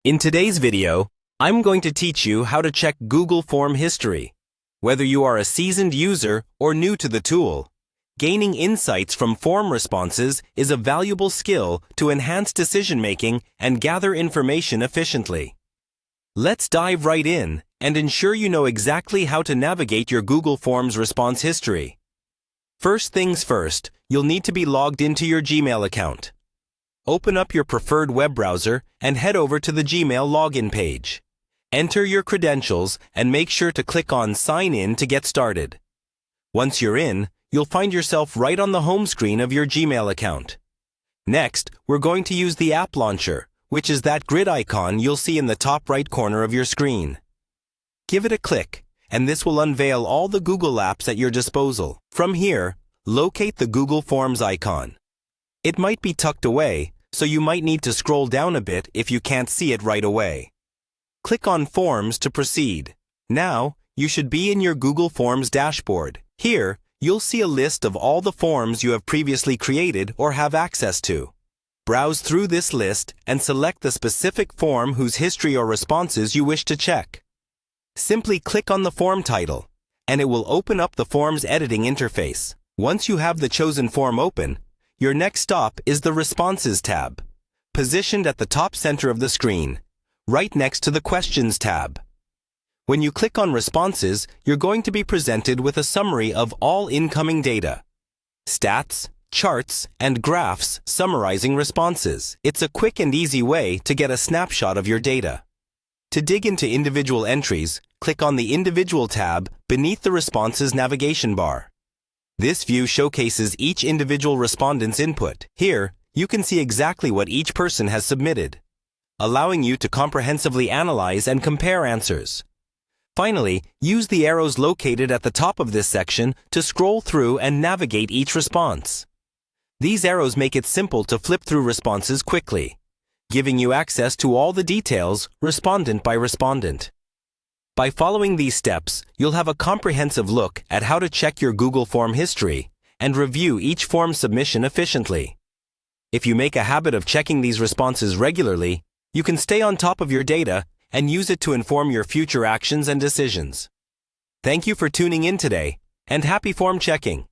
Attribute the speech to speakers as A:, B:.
A: In today's video, I'm going to teach you how to check Google Form history. Whether you are a seasoned user or new to the tool, gaining insights from form responses is a valuable skill to enhance decision-making and gather information efficiently. Let's dive right in and ensure you know exactly how to navigate your Google Forms response history. First things first, you'll need to be logged into your Gmail account. Open up your preferred web browser and head over to the Gmail login page. Enter your credentials and make sure to click on Sign In to get started. Once you're in, you'll find yourself right on the home screen of your Gmail account. Next, we're going to use the App Launcher, which is that grid icon you'll see in the top right corner of your screen. Give it a click, and this will unveil all the Google apps at your disposal. From here, locate the Google Forms icon. It might be tucked away, so you might need to scroll down a bit if you can't see it right away. Click on Forms to proceed. Now, you should be in your Google Forms dashboard. Here, you'll see a list of all the forms you have previously created or have access to. Browse through this list and select the specific form whose history or responses you wish to check. Simply click on the form title, and it will open up the Forms editing interface. Once you have the chosen form open, your next stop is the Responses tab, positioned at the top center of the screen, right next to the Questions tab. When you click on Responses, you're going to be presented with a summary of all incoming data, stats, charts, and graphs summarizing responses. It's a quick and easy way to get a snapshot of your data. To dig into individual entries, click on the Individual tab beneath the Responses navigation bar. This view showcases each individual respondent's input. Here, you can see exactly what each person has submitted, allowing you to comprehensively analyze and compare answers. Finally, use the arrows located at the top of this section to scroll through and navigate each response. These arrows make it simple to flip through responses quickly, giving you access to all the details, respondent by respondent. By following these steps, you'll have a comprehensive look at how to check your Google Form history and review each form submission efficiently. If you make a habit of checking these responses regularly, you can stay on top of your data and use it to inform your future actions and decisions. Thank you for tuning in today, and happy form checking!